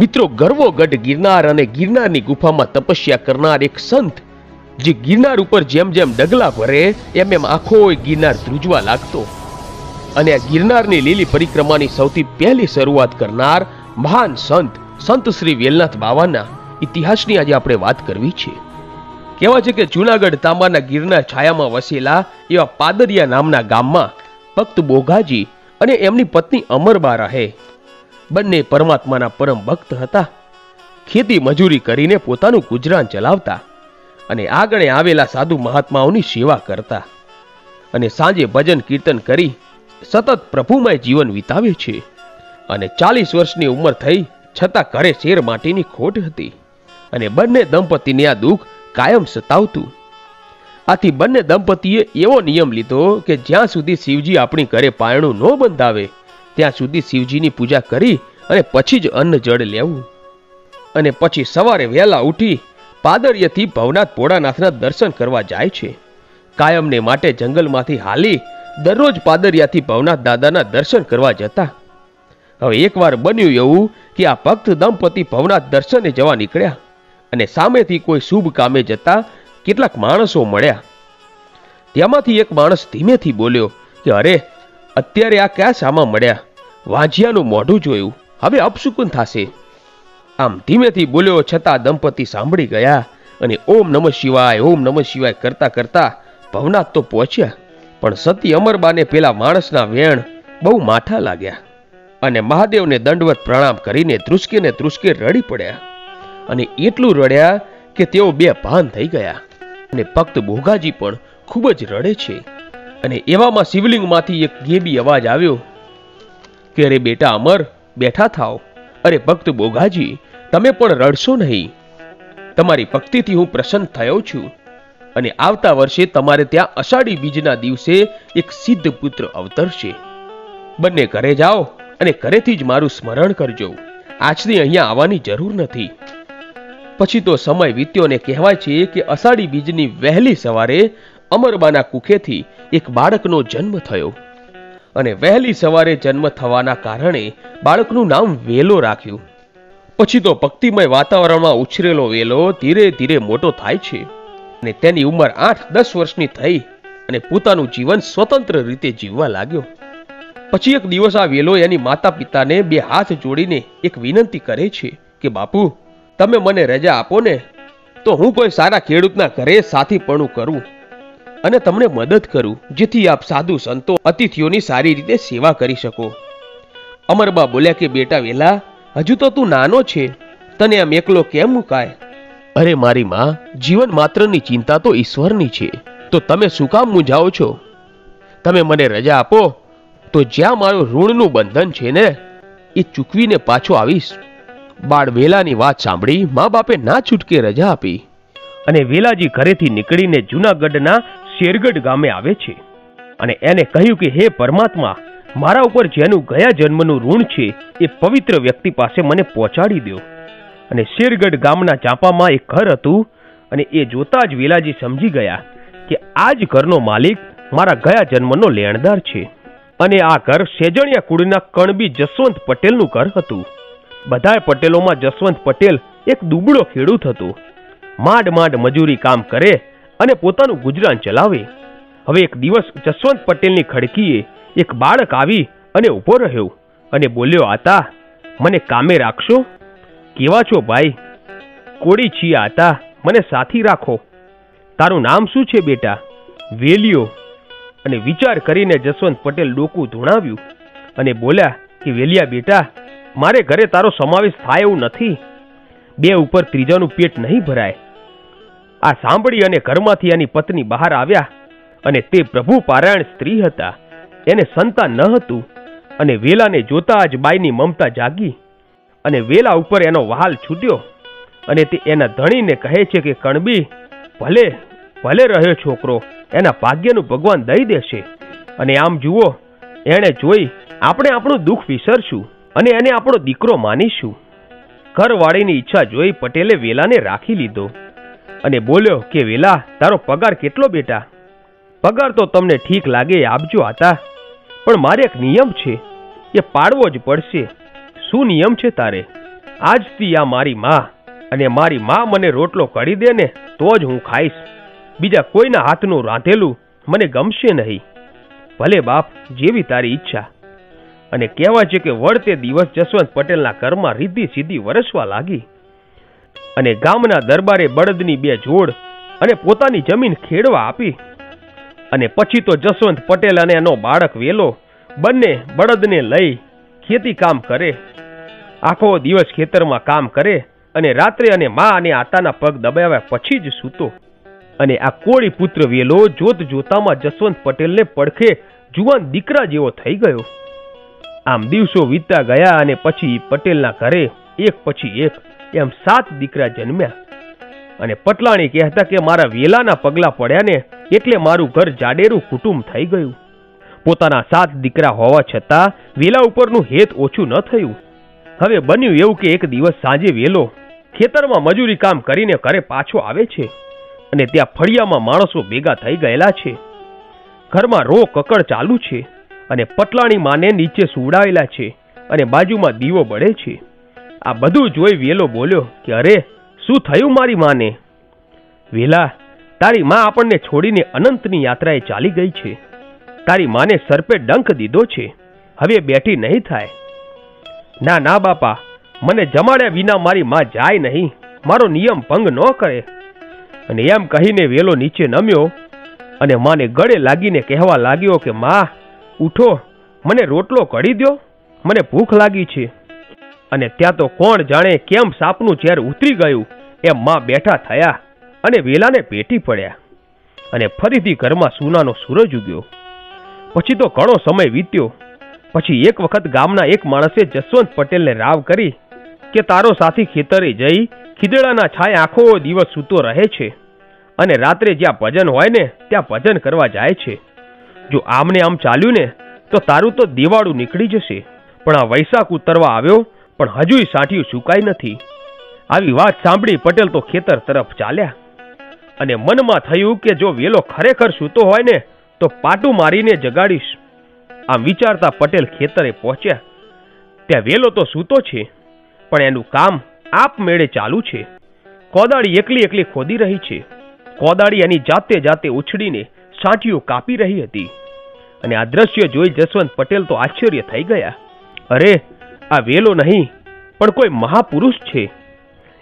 મિત્રો, ગરવોગઢ ગિરનાર અને ગિરનારની ગુફામાં તપસ્યા કરનાર એક સંત જે ગિરનાર ઉપર જેમ જેમ ડગલા ભરે એમ એમ આખો ગિરનાર ધ્રુજવા લાગતો. અને આ ગિરનારની લીલી પરિક્રમાની સૌથી પહેલી શરૂઆત કરનાર મહાન સંત શ્રી વેલનાથ બાવાના ઇતિહાસની આજે આપણે વાત કરવી છે. કહેવાય છે કે જૂનાગઢ તાંબાના ગિરનાર છાયામાં વસેલા એવા પાદરિયા નામના ગામમાં ભક્ત બોઘાજી અને એમની પત્ની અમરબા રહે. બંને પરમાત્માના પરમ ભક્ત હતા. ખેતી મજૂરી કરીને પોતાનું ગુજરાન ચલાવતા અને આગળ આવેલા સાધુ મહાત્માઓની સેવા કરતા અને સાંજે ભજન કીર્તન કરી સતત પ્રભુમય જીવન વિતાવે છે. અને 40 વર્ષની ઉંમર થઈ છતાં ઘરે શેર માટીની ખોટ હતી અને બંને દંપતીને આ દુઃખ કાયમ સતાવતું. આથી બંને દંપતીએ એવો નિયમ લીધો કે જ્યાં સુધી શિવજી આપણી ઘરે પારણું ન બંધાવે ત્યાં સુધી શિવજીની પૂજા કરી અને પછી જ અન્ન જળ લેવું. અને પછી સવારે વહેલા ઉઠી પાદરિયાથી ભવનાથ ભોળાનાથના દર્શન કરવા જાય છે. કાયમને માટે જંગલમાંથી હાલી દરરોજ પાદરિયાથી ભવનાથ દાદાના દર્શન કરવા જતા. હવે એકવાર બન્યું એવું કે આ ભક્ત દંપતી ભવનાથ દર્શને જવા નીકળ્યા અને સામેથી કોઈ શુભ કામે જતા કેટલાક માણસો મળ્યા. તેમાંથી એક માણસ ધીમેથી બોલ્યો કે અરે, અત્યારે આ કયા સામા મળ્યા? વાંજિયાનું મોઢું જોયું, હવે અપશુકન થશે. આમ ધીમેથી બોલ્યો છતાં દંપતી સાંભળી ગયા અને ઓમ નમઃ શિવાય કરતા કરતા ભવનાથ તો પહોંચ્યા. પણ સતી અમરબાને પેલા માણસના વેણ બહુ માઠા લાગ્યા અને મહાદેવને દંડવત પ્રણામ કરીને ધ્રુસકે રડી પડ્યા. અને એટલું રડ્યા કે તેઓ બેભાન થઈ ગયા. અને ભક્ત બોઘાજી પણ ખૂબ જ રડે છે. અને એવામાં શિવલિંગમાંથી એક ગેબી અવાજ આવ્યો કે અરે બેટા અમર, બેઠા થાઓ. અરે ભક્ત બોઘાજી, તમે પણ રડશો નહીં. તમારી ભક્તિથી હું પ્રસન્ન થયો છું અને આવતા વર્ષે તમારે ત્યાં અષાઢી બીજના દિવસે એક સિદ્ધ પુત્ર અવતરશે. બંને ઘરે જાઓ અને ઘરેથી જ મારું સ્મરણ કરજો. આજથી અહીંયા આવવાની જરૂર નથી. પછી તો સમય વીત્યો ને કહેવાય છે કે અષાઢી બીજની વહેલી સવારે અમરબાના કુખેથી એક બાળકનો જન્મ થયો. અને વહેલી સવારે જન્મ થવાના કારણે બાળકનું નામ વેલો રાખ્યું. પછી તો ભક્તિમય વાતાવરણમાં ઉછરેલો વેલો ધીરે ધીરે મોટો થાય છે અને તેની ઉંમર 8-10 વર્ષની થઈ અને પોતાનું જીવન સ્વતંત્ર રીતે જીવવા લાગ્યો. પછી એક દિવસ આ વેલો એની માતા પિતાને બે હાથ જોડીને એક વિનંતી કરે છે કે બાપુ, તમે મને રજા આપો ને તો હું કોઈ સારા ખેડૂતના ઘરે સાથીપણું કરું અને તમને મદદ કરું, જેથી આપ સાધુ સંતો અતિથિઓની સારી રીતે સેવા કરી શકો. અમરબા બોલ્યા કે બેટા વેલા, હજુ તો તું નાનો છે, તને આમ એકલો કેમ મુકાય? અરે મારી માં, જીવન માત્રની ચિંતા તો ઈશ્વરની છે, તો તમે શું કામ મૂંઝાઓ છો? તમે મને રજા આપો તો જ્યાં મારું ઋણનું બંધન છે ને એ ચૂકવીને પાછો આવીશ. બાળ વેલાની વાત સાંભળી મા બાપે ના છૂટકે રજા આપી અને વેલાજી ઘરેથી નીકળીને જૂનાગઢના શેરગઢ ગામે આવે છે અને એને કહ્યું કે હે પરમાત્મા, મારા ઉપર જેનું ગયા જન્મનું ઋણ છે એ પવિત્ર વ્યક્તિ પાસે મને પહોંચાડી દો. અને શેરગઢ ગામના ચાંપામાં એક ઘર હતું અને એ જોતા જ વેલાજી સમજી ગયા કે આ જ ઘરનો માલિક મારા ગયા જન્મનો લેણદાર છે. અને આ ઘર સેજણિયા કુળના કણબી જસવંત પટેલનું ઘર હતું. બધાય પટેલોમાં જસવંત પટેલ એક દુબળો ખેડૂત હતો. માંડ મજૂરી કામ કરે અને પોતાનું ગુજરાન ચલાવે. હવે એક દિવસ જસવંત પટેલની ખડકીએ એક બાળક આવી અને ઊભો રહ્યો અને બોલ્યો, આતા, મને કામે રાખશો? કેવા છો ભાઈ? કોળી છીએ આતા, મને સાથી રાખો. તારું નામ શું છે બેટા? વેલિયો. અને વિચાર કરીને જસવંત પટેલ ડોકું ધૂણાવ્યું અને બોલ્યા કે વેલિયા બેટા, મારે ઘરે તારો સમાવેશ થાય એવું નથી. બે ઉપર ત્રીજાનું પેટ નહીં ભરાય. આ સાંભળી અને ઘરમાંથી એની પત્ની બહાર આવ્યા અને તે પ્રભુ પારાયણ સ્ત્રી હતા. એને સંતાન ન હતું અને વેલાને જોતા જ બાઈની મમતા જાગી અને વેલા ઉપર એનો વહાલ છૂટ્યો અને તે એના ધણીને કહે છે કે કણબી, ભલે રહ્યો છોકરો, એના ભાગ્યનું ભગવાન દઈ દેશે. અને આમ જુઓ, એણે જોઈ આપણે આપણું દુઃખ વિસરશું અને એને આપણો દીકરો માનીશું. ઘરવાળીની ઈચ્છા જોઈ પટેલે વેલાને રાખી લીધો અને બોલ્યો કે વેલા, તારો પગાર કેટલો બેટા? પગાર તો તમને ઠીક લાગે આપજો આતા, પણ મારે એક નિયમ છે, એ પાડવો જ પડશે. શું નિયમ છે તારે? આજથી આ મારી માં, અને મારી માં મને રોટલો કરી દે ને તો જ હું ખાઈશ. બીજા કોઈના હાથનું રાંધેલું મને ગમશે નહીં. ભલે બાપ, જેવી તારી ઈચ્છા. અને કહેવાય છે કે વળતે દિવસ જસવંત પટેલના ઘરમાં રીધી સીધી વરસવા લાગી. અને ગામના દરબારે બળદની 2 જોડ અને પોતાની જમીન ખેડવા આપી. અને પછી તો જસવંત પટેલ અને એનો બાળક વેલો બંને બળદને લઈ ખેતી કામ કરે. આખો દિવસ ખેતરમાં કામ કરે અને રાત્રે અને મા અને આતાના પગ દબાવ્યા પછી જ સૂતો. અને આ કોળી પુત્ર વેલો જોત જોતામાં જસવંત પટેલને પડખે જુવાન દીકરા જેવો થઈ ગયો. આમ દિવસો વીતતા ગયા અને પછી પટેલના ઘરે એક પછી એક એમ 7 દીકરા જન્મ્યા. અને પટલાણી કહેતા કે મારા વેલાના પગલા પડ્યા ને એટલે મારું ઘર જાડેરું કુટુંબ થઈ ગયું. પોતાના 7 દીકરા હોવા છતાં વેલા ઉપરનું હેત ઓછું ન થયું. હવે બન્યું એવું કે એક દિવસ સાંજે વેલો ખેતરમાં મજૂરી કામ કરીને ઘરે પાછો આવે છે. અને ત્યાં ફળિયામાં માણસો ભેગા થઈ ગયેલા છે. ઘરમાં રો કકડ ચાલુ છે અને પટલાણી માને નીચે સુવડાવેલા છે અને બાજુમાં દીવો બળે છે. આ બધું જોઈ વેલો બોલ્યો કે અરે, શું થયું મારી માને? વેલા, તારી માં આપણને છોડીને અનંતની યાત્રાએ ચાલી ગઈ છે. તારી માને સરપે ડંખ દીધો છે, હવે બેઠી નહીં થાય. ના ના બાપા, મને જમાડ્યા વિના મારી માં જાય નહીં, મારો નિયમ ભંગ ન કરે. અને એમ કહીને વેલો નીચે નમ્યો અને માને ગળે લાગીને કહેવા લાગ્યો કે માં, ઉઠો, મને રોટલો કઢી દ્યો, મને ભૂખ લાગી છે. અને ત્યાં તો કોણ જાણે કેમ સાપનું ઝેર ઉતરી ગયું એમ માં બેઠા થયા અને વેલાને પેટી પડ્યા. અને ફરીથી ઘરમાં સૂનાનો સૂરજ ઉગ્યો. પછી તો ઘણો સમય વીત્યો. પછી એક વખત ગામના એક માણસે જસવંત પટેલને રાવ કરી કે તારો સાથી ખેતરે જઈ ખીદડાના છાંય આખો દિવસ સૂતો રહે છે અને રાત્રે જ્યાં ભજન હોય ને ત્યાં ભજન કરવા જાય છે. જો આમને આમ ચાલ્યું ને તો તારું તો દિવાળું નીકળી જશે. પણ આ વૈશાખ ઉતરવા આવ્યો પણ હજુય સાંઠિયું સુકાઈ નથી. આવી વાત સાંભળી પટેલ તો ખેતર તરફ ચાલ્યા. અને મનમાં થયું કે જો વેલો ખરેખર સૂતો હોય ને તો પાટું મારીને જગાડીશ. આમ વિચારતા પટેલ ખેતરે પહોંચ્યા. ત્યાં વેલો તો સૂતો છે પણ એનું કામ આપમેળે ચાલુ છે. કોદાળી એકલી એકલી ખોદી રહી છે. કોદાળી એની જાતે જાતે ઉછળીને સાંઠીઓ કાપી રહી હતી. અને આ દ્રશ્ય જોઈ જસવંત પટેલ તો આશ્ચર્ય થઈ ગયા. અરે, આ વેલો નહીં પણ કોઈ મહાપુરુષ છે.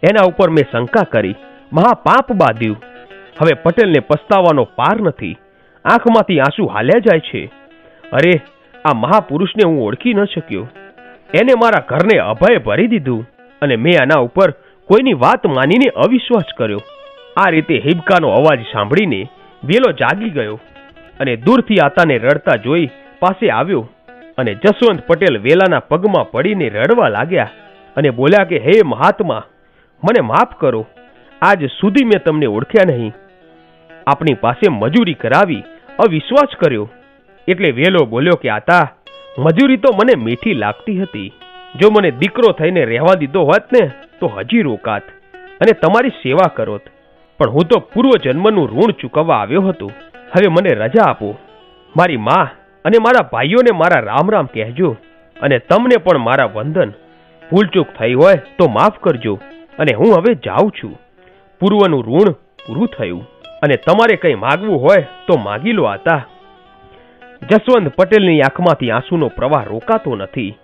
એના ઉપર મેં શંકા કરી, મહાપાપ બાંધ્યું. હવે પટેલને પસ્તાવાનો પાર નથી. આંખમાંથી આંસુ હાલ્યા જાય છે. અરે, આ મહાપુરુષને હું ઓળખી ન શક્યો. એને મારા ઘરને અભય ભરી દીધું અને મેં આના ઉપર કોઈની વાત માનીને અવિશ્વાસ કર્યો. આ રીતે હિબકાનો અવાજ સાંભળીને વેલો જાગી ગયો અને દૂરથી આતાને રડતા જોઈ પાસે આવ્યો. અને જસવંત પટેલ વેલાના પગમાં પડીને રડવા લાગ્યા અને બોલ્યા કે હે મહાત્મા, મને માફ કરો. આજ સુધી મેં તમને ઓળખ્યા નહીં. આપણી પાસે મજૂરી કરાવી, અવિશ્વાસ કર્યો. એટલે વેલો બોલ્યો કે આતા, મજૂરી તો મને મીઠી લાગતી હતી. જો મને દીકરો થઈને રહેવા દીધો હોત ને તો હજી રોકાત અને તમારી સેવા કરોત. પણ હું તો પૂર્વ જન્મનું ઋણ ચૂકવવા આવ્યો હતો. હવે મને રજા આપો. મારી માં અને મારા ભાઈઓને મારા રામ રામ કહેજો અને તમને પણ મારા વંદન. ભૂલચૂક થઈ હોય તો માફ કરજો અને હું હવે જાઉં છું. પૂર્વનું ઋણ પૂરું થયું અને તમારે કંઈ માગવું હોય તો માગી લો આતા. જસવંત પટેલની આંખમાંથી આંસુનો પ્રવાહ રોકાતો નથી.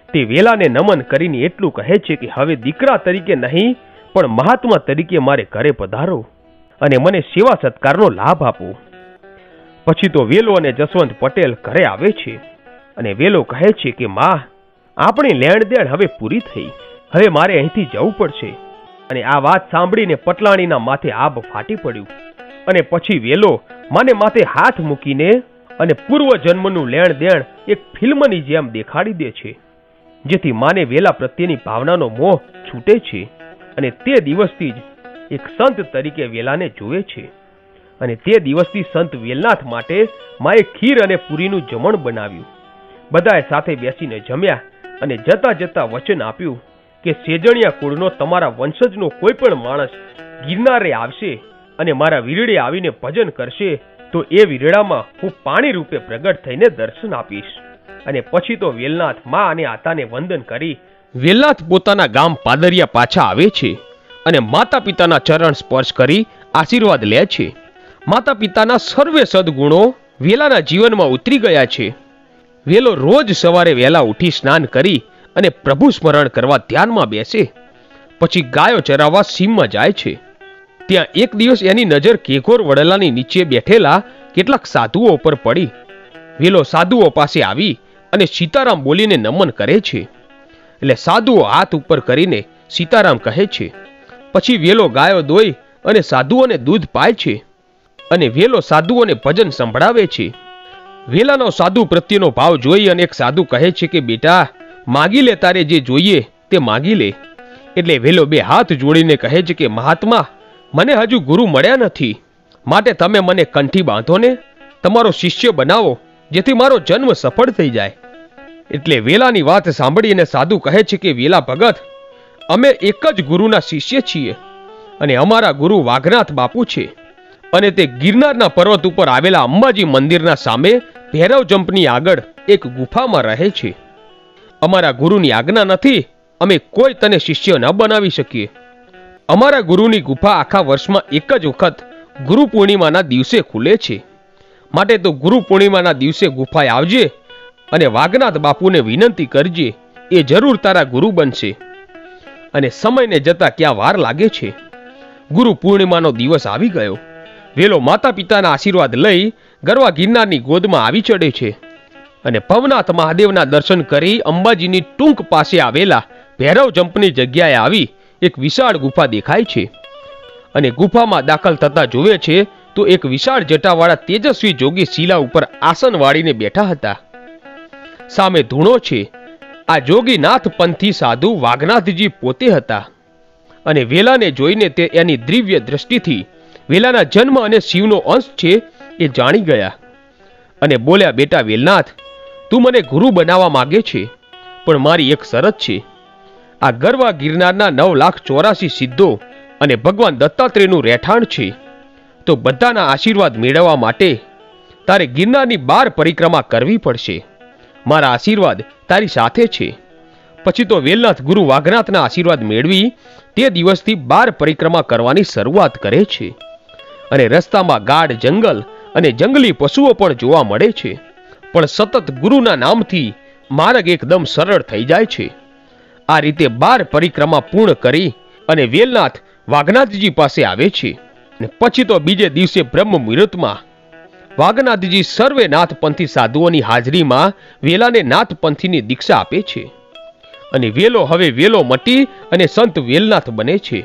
તે વેલાને નમન કરીને એટલું કહે છે કે હવે દીકરા તરીકે નહીં પણ મહાત્મા તરીકે મારે ઘરે પધારો અને મને સેવા સત્કારનો લાભ આપો. પછી તો વેલો અને જસવંત પટેલ ઘરે આવે છે અને વેલો કહે છે કે માં, આપણી લેણ દેણ હવે પૂરી થઈ. હવે મારે અહીંથી જવું પડશે. અને આ વાત સાંભળીને પટલાણીના માથે આબ ફાટી પડ્યું. અને પછી વેલો માને માથે હાથ મૂકીને અને પૂર્વ જન્મનું લેણ દેણ એક ફિલ્મની જેમ દેખાડી દે છે, જેથી માને વેલા પ્રત્યેની ભાવનાનો મોહ છૂટે છે. અને તે દિવસથી જ એક સંત તરીકે વેલાને જુએ છે. અને તે દિવસથી સંત વેલનાથ માટે માએ ખીર અને પૂરીનું જમણ બનાવ્યું. બધાએ સાથે બેસીને જમ્યા અને જતા જતા વચન આપ્યું કે સેજણિયા કુળનો તમારા વંશજનો કોઈ પણ માણસ ગિરનારે આવશે અને મારા વીરડે આવીને ભજન કરશે તો એ વીરડામાં હું પાણી રૂપે પ્રગટ થઈને દર્શન આપીશ. અને પછી તો વેલનાથ માં અને આતાને વંદન કરી વેલનાથ પોતાના ગામ પાદરિયા પાછા આવે છે અને માતા પિતાના ચરણ સ્પર્શ કરી આશીર્વાદ લે છે. માતા પિતાના સર્વે સદગુણો વેલાના જીવનમાં ઉતરી ગયા છે. વેલો રોજ સવારે વહેલા ઉઠી સ્નાન કરી અને પ્રભુ સ્મરણ કરવા ધ્યાનમાં બેસે. પછી ગાયો ચરાવવા સીમમાં જાય છે. ત્યાં એક દિવસ એની નજર કેઘોર વડલાની નીચે બેઠેલા કેટલાક સાધુઓ પર પડી. વેલો સાધુઓ પાસે આવી અને સીતારામ બોલીને નમન કરે છે. એટલે સાધુઓ હાથ ઉપર કરીને સીતારામ કહે છે. પછી વેલો ગાયો દોઈ અને સાધુઓને દૂધ પાય છે અને વેલો સાધુઓને ભજન સંભળાવે છે. વેલાનો સાધુ પ્રત્યેનો ભાવ જોઈ અને એક સાધુ કહે છે કે બેટા, માગી લે, તારે જે જોઈએ તે માગી લે. એટલે વેલો બે હાથ જોડીને કહે છે કે મહાત્મા, મને હજુ ગુરુ મળ્યા નથી, માટે તમે મને કંઠી બાંધો ને તમારો શિષ્ય બનાવો, જેથી મારો જન્મ સફળ થઈ જાય. એટલે વેલાની વાત સાંભળીને સાધુ કહે છે કે વેલા ભગત, અમે એક જ ગુરુના શિષ્ય છીએ અને અમારા ગુરુ વાઘનાથ બાપુ છે અને તે ગિરનારના પર્વત ઉપર આવેલા અંબાજી મંદિરના સામે ભૈરવ જંપની આગળ એક ગુફામાં રહે છે. અમારા ગુરુની આજ્ઞા નથી, અમે કોઈ તને શિષ્ય ન બનાવી શકીએ. અમારા ગુરુની ગુફા આખા વર્ષમાં એક જ વખત ગુરુ પૂર્ણિમાના દિવસે ખુલે છે, માટે તો ગુરુ પૂર્ણિમાના દિવસે ગુફાએ આવજે અને વાઘનાથ બાપુને વિનંતી કરજે, એ જરૂર તારા ગુરુ બનશે. અને સમયને જતા ક્યાં વાર લાગે છે. ગુરુ પૂર્ણિમાનો દિવસ આવી ગયો. વેલો માતા પિતાના આશીર્વાદ લઈ ગરવા ગિરનારની ગોદમાં આવી ચડે છે અને ભવનાથ મહાદેવના દર્શન કરી અંબાજીની ટૂંક પાસે આવેલા ભૈરવ જંપની જગ્યાએ આવી એક વિશાળ ગુફા દેખાય છે. અને ગુફામાં દાખલ થતા જોવે છે તો એક વિશાળ જટાવાળા તેજસ્વી જોગી શિલા ઉપર આસન વાળીને બેઠા હતા. સામે ધૂણો છે. આ જોગીનાથ પંથી સાધુ વાઘનાથજી પોતે હતા અને વેલાને જોઈને તે એની દિવ્ય દ્રષ્ટિથી વેલાના જન્મ અને શિવનો અંશ છે એ જાણી ગયા અને બોલ્યા, બેટા વેલનાથ, તું મને ગુરુ બનાવવા માંગે છે, પણ મારી એક શરત છે. આ ગરવા ગિરનારના 9,84,000 સિદ્ધો અને ભગવાન દત્તાત્રેયનું રહેઠાણ છે, તો બધાના આશીર્વાદ મેળવવા માટે તારે ગિરનારની 12 પરિક્રમા કરવી પડશે. મારા આશીર્વાદ તારી સાથે છે. પછી તો વેલનાથ ગુરુ વાઘનાથના આશીર્વાદ મેળવી તે દિવસથી 12 પરિક્રમા કરવાની શરૂઆત કરે છે અને રસ્તામાં ગાઢ જંગલ અને જંગલી પશુઓ પણ જોવા મળે છે, પણ સતત ગુરુના નામથી માર્ગ એકદમ સરળ થઈ જાય છે. આ રીતે 12 પરિક્રમા પૂર્ણ કરી અને વેલનાથ વાઘનાથજી પાસે આવે છે. અને પછી તો બીજે દિવસે બ્રહ્મ મુહૂર્તમાં વાઘનાથજી સર્વે નાથપંથી સાધુઓની હાજરીમાં વેલાને નાથપંથીની દીક્ષા આપે છે અને વેલો હવે વેલો મટી અને સંત વેલનાથ બને છે.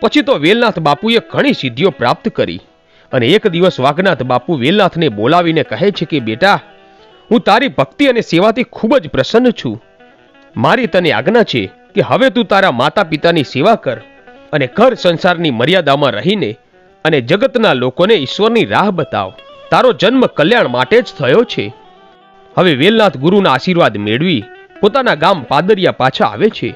પછી તો વેલનાથ બાપુએ ઘણી સિદ્ધિઓ પ્રાપ્ત કરી અને એક દિવસ વાઘનાથ બાપુ વેલનાથને બોલાવીને કહે છે કે બેટા, હું તારી ભક્તિ અને સેવાથી ખૂબ જ પ્રસન્ન છું. મારી તને આજ્ઞા છે કે હવે તું તારા માતા પિતાની સેવા કર અને ઘર સંસારની મર્યાદામાં રહીને અને જગતના લોકોને ઈશ્વરની રાહ બતાવ. તારો જન્મ કલ્યાણ માટે જ થયો છે. હવે વેલનાથ ગુરુના આશીર્વાદ મેળવી પોતાના ગામ પાદરિયા પાછા આવે છે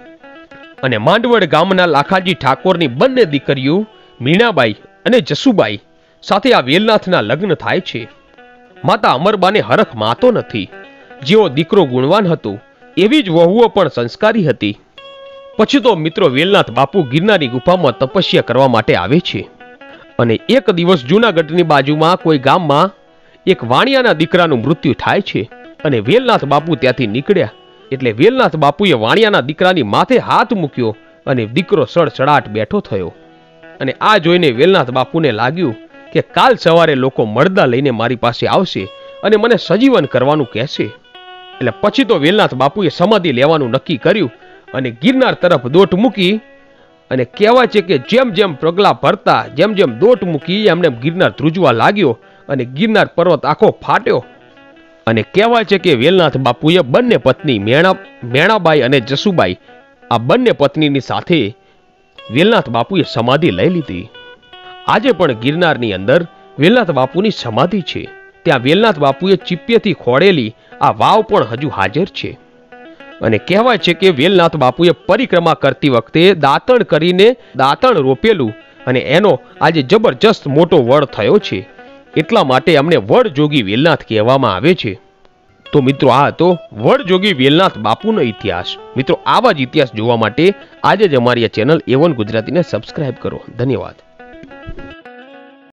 અને માંડવડ ગામના લાખાજી ઠાકોરની બંને દીકરીઓ મીણાબાઈ અને જસુબાઈ સાથે આ વેલનાથના લગ્ન થાય છે. માતા અમરબાને હરખ માતો નથી. જેવો દીકરો ગુણવાન હતો એવી જ વહુઓ પણ સંસ્કારી હતી. પછી તો મિત્રો વેલનાથ બાપુ ગિરનારની ગુફામાં તપસ્યા કરવા માટે આવે છે અને એક દિવસ જૂનાગઢની બાજુમાં કોઈ ગામમાં એક વાણિયાના દીકરાનું મૃત્યુ થાય છે અને વેલનાથ બાપુ ત્યાંથી નીકળ્યા. એટલે વેલનાથ બાપુએ વાણિયાના દીકરાની માથે હાથ મૂક્યો અને દીકરો સડસડાટ બેઠો થયો. અને આ જોઈને વેલનાથ બાપુને લાગ્યું કે કાલ સવારે લોકો મળદા લઈને મારી પાસે આવશે અને મને સજીવન કરવાનું કહેશે. એટલે પછી તો વેલનાથ બાપુએ સમાધિ લેવાનું નક્કી કર્યું અને ગિરનાર તરફ દોટ મૂકી. અને કહેવાય છે કે જેમ જેમ પગલા ભરતા જેમ જેમ દોટ મૂકી એમને ગિરનાર ધ્રુજવા લાગ્યો અને ગિરનાર પર્વત આખો ફાટ્યો. અને કહેવાય છે કે વેલનાથ બાપુએ બંને પત્ની મેણાબાઈ અને જસુબાઈ આ બંને પત્નીની સાથે વેલનાથ બાપુએ સમાધિ લઈ લીધી. આજે પણ ગિરનારની અંદર વેલનાથ બાપુની સમાધિ છે. ત્યાં વેલનાથ બાપુએ ચીપિયેથી ખોડેલી આ વાવ પણ હજુ હાજર છે. અને કહેવાય છે કે વેલનાથ બાપુએ પરિક્રમા કરતી વખતે દાંતણ કરીને દાંતણ રોપેલું અને એનો આજે જબરજસ્ત મોટો વડ થયો છે. એટલા માટે અમને વડ જોગી વેલનાથ કહેવામાં આવે છે. તો મિત્રો આ હતો વડજોગી વેલનાથ બાપુનો ઇતિહાસ. મિત્રો આવા જ ઇતિહાસ જોવા માટે આજે જ અમારી આ ચેનલ A1 ગુજરાતીને સબસ્ક્રાઇબ કરો. ધન્યવાદ.